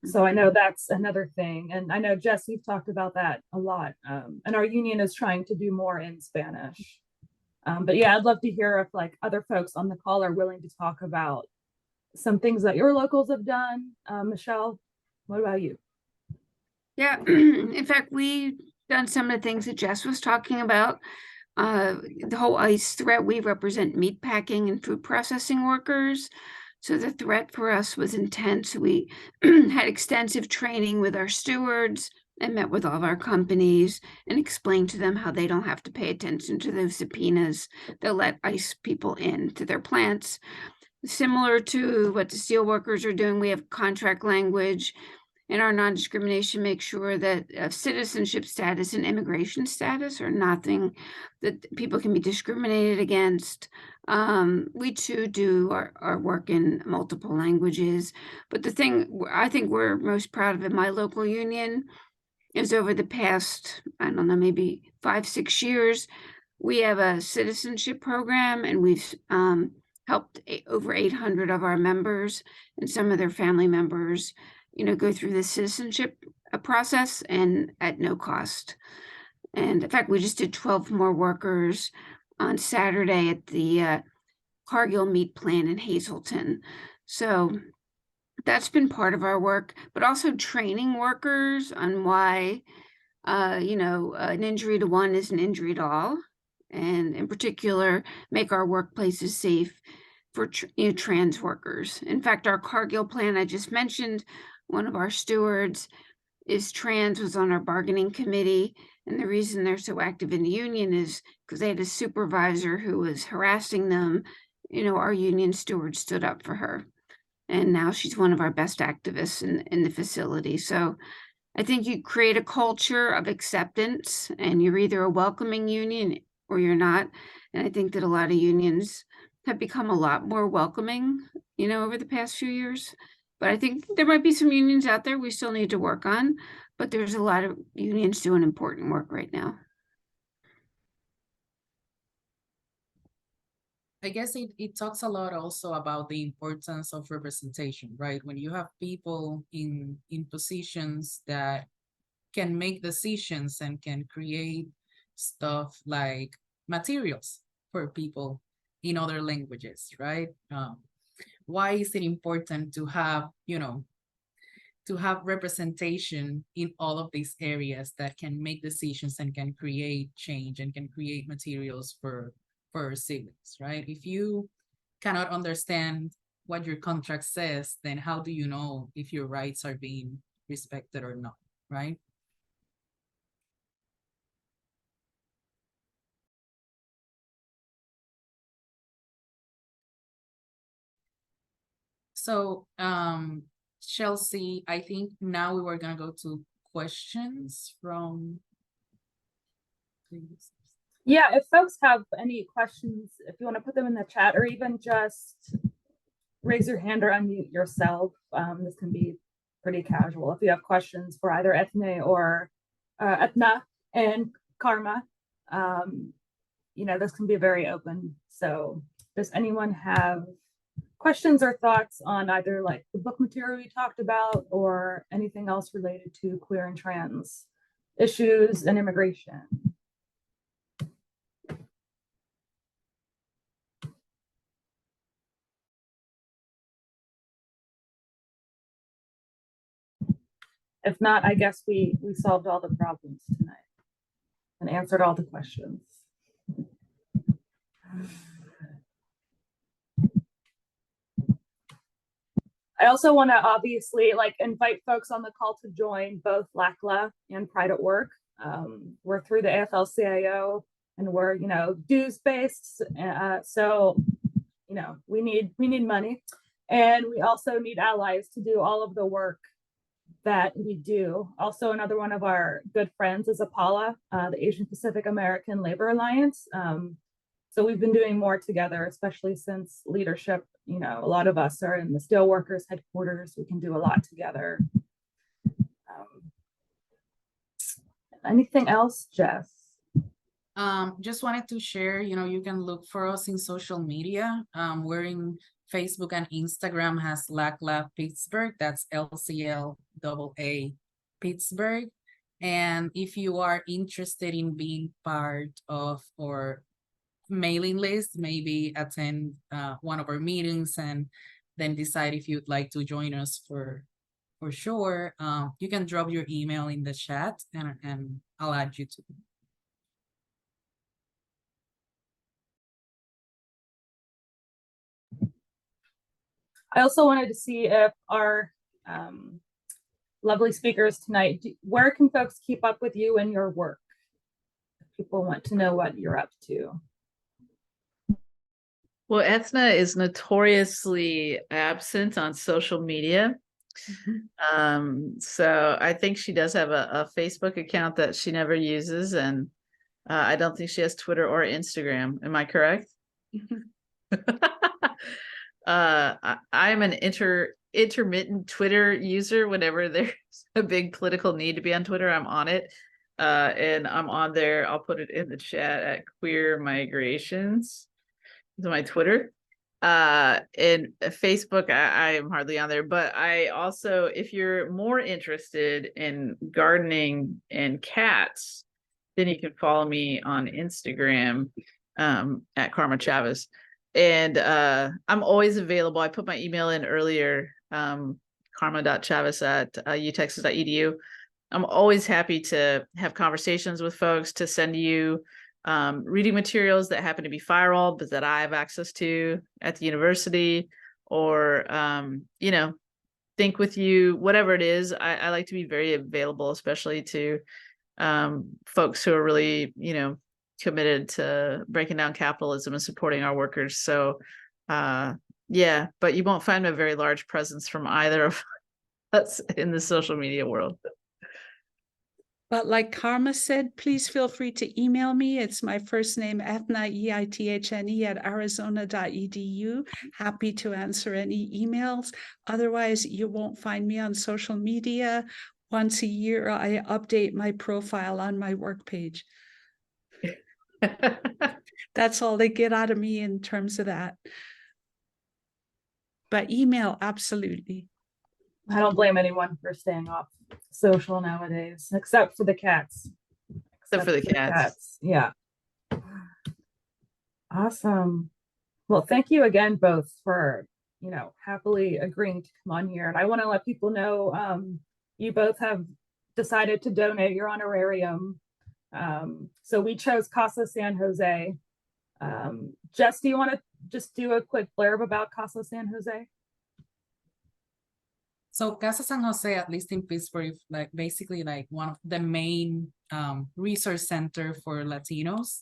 So I know that's another thing. And I know, Jess, you've talked about that a lot. And our union is trying to do more in Spanish. But yeah, I'd love to hear if like other folks on the call are willing to talk about some things that your locals have done. Michelle, what about you?
Yeah, in fact, we've done some of the things that Jess was talking about. The whole ICE threat, we represent meat packing and food processing workers. So the threat for us was intense. We had extensive training with our stewards and met with all of our companies and explained to them how they don't have to pay attention to those subpoenas. They'll let ICE people in to their plants. Similar to what the steel workers are doing, we have contract language in our non-discrimination, make sure that citizenship status and immigration status are nothing that people can be discriminated against. We too do our work in multiple languages, but the thing I think we're most proud of in my local union is over the past, I don't know, maybe 5-6 years, we have a citizenship program, and we've helped over 800 of our members and some of their family members, go through the citizenship process and at no cost. And in fact, we just did 12 more workers on Saturday at the Cargill meat plant in Hazleton. So that's been part of our work, but also training workers on why, an injury to one is an injury to all. And in particular, make our workplaces safe for trans workers. In fact, our Cargill plant I just mentioned, one of our stewards is trans, was on our bargaining committee. And the reason they're so active in the union is because they had a supervisor who was harassing them. Our union steward stood up for her. And now she's one of our best activists in the facility. So I think you create a culture of acceptance, and you're either a welcoming union or you're not. And I think that a lot of unions have become a lot more welcoming, over the past few years. But I think there might be some unions out there we still need to work on, but there's a lot of unions doing important work right now.
I guess it talks a lot also about the importance of representation, right? When you have people in positions that can make decisions and can create stuff like materials for people in other languages, right? Why is it important to have, representation in all of these areas that can make decisions and can create change and can create materials for civils, right? If you cannot understand what your contract says, then how do you know if your rights are being respected or not, right? So, Chelsea, I think now we were gonna go to questions from.
Yeah, if folks have any questions, if you want to put them in the chat or even just raise your hand or unmute yourself, this can be pretty casual. If you have questions for either Eithne or Eithne and Karma, this can be very open. So does anyone have questions or thoughts on either like the book material we talked about or anything else related to queer and trans issues and immigration? If not, I guess we solved all the problems tonight and answered all the questions. I also want to obviously invite folks on the call to join both LCLAA and Pride at Work. We're through the AFL-CIO and we're dues based. So we need money, and we also need allies to do all of the work that we do. Also, another one of our good friends is APALA, the Asian Pacific American Labor Alliance. So we've been doing more together, especially since leadership, a lot of us are in the steelworkers headquarters. We can do a lot together. Anything else, Jess?
Just wanted to share, you can look for us in social media. We're in Facebook and Instagram has LCLAA Pittsburgh. That's LCLAA Pittsburgh. And if you are interested in being part of our mailing list, maybe attend one of our meetings and then decide if you'd like to join us for sure, you can drop your email in the chat and I'll add you to.
I also wanted to see if our lovely speakers tonight, where can folks keep up with you and your work? If people want to know what you're up to.
Well, Eithne is notoriously absent on social media. So I think she does have a Facebook account that she never uses, and I don't think she has Twitter or Instagram. Am I correct? I am an intermittent Twitter user. Whenever there's a big political need to be on Twitter, I'm on it. And I'm on there. I'll put it in the chat at Queer Migrations. To my Twitter. And Facebook, I am hardly on there, but I also, if you're more interested in gardening and cats, then you can follow me on Instagram at Karma Chávez. And I'm always available. I put my email in earlier, karma.chavez@utexas.edu. I'm always happy to have conversations with folks, to send you reading materials that happen to be firewalled, but that I have access to at the university, or, you know, think with you, whatever it is. I like to be very available, especially to folks who are really, you know, committed to breaking down capitalism and supporting our workers. So, yeah, but you won't find a very large presence from either of us in the social media world.
But like Karma said, please feel free to email me. It's my first name, Eithne, EITHNE @arizona.edu. Happy to answer any emails. Otherwise, you won't find me on social media. Once a year, I update my profile on my work page. That's all they get out of me in terms of that. But email, absolutely.
I don't blame anyone for staying off social nowadays, except for the cats.
Except for the cats.
Yeah. Awesome. Well, thank you again both for, you know, happily agreeing to come on here. And I want to let people know you both have decided to donate your honorarium. So we chose Casa San Jose. Jess, do you want to just do a quick blurb about Casa San Jose?
So Casa San Jose, at least in Pittsburgh, like basically like one of the main resource center for Latinos.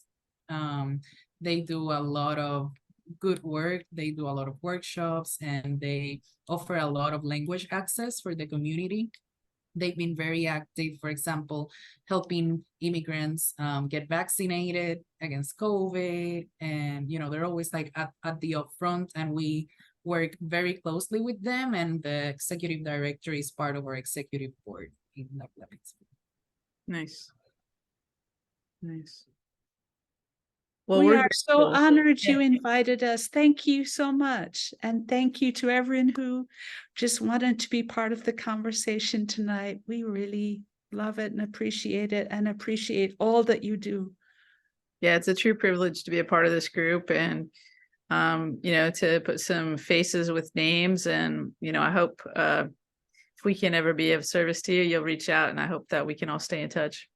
They do a lot of good work. They do a lot of workshops, and they offer a lot of language access for the community. They've been very active, for example, helping immigrants get vaccinated against COVID. And, you know, they're always like at the upfront, and we work very closely with them. And the executive director is part of our executive board in Pittsburgh.
Nice. Nice. Well,
We
we're
are so honored you
Yeah.
invited us. Thank you so much. And thank you to everyone who just wanted to be part of the conversation tonight. We really love it and appreciate it, and appreciate all that you do.
Yeah, it's a true privilege to be a part of this group, and you know, to put some faces with names. And, you know, I hope if we can ever be of service to you, you'll reach out, and I hope that we can all stay in touch.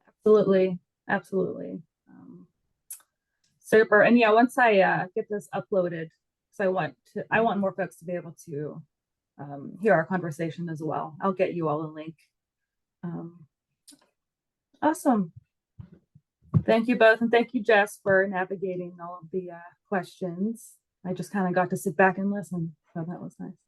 Absolutely. Absolutely. Super. And yeah, once I get this uploaded, because I want more folks to be able to hear our conversation as well. I'll get you all a link. Awesome. Thank you both, and thank you, Jess, for navigating all of the questions. I just kind of got to sit back and listen, so that was nice.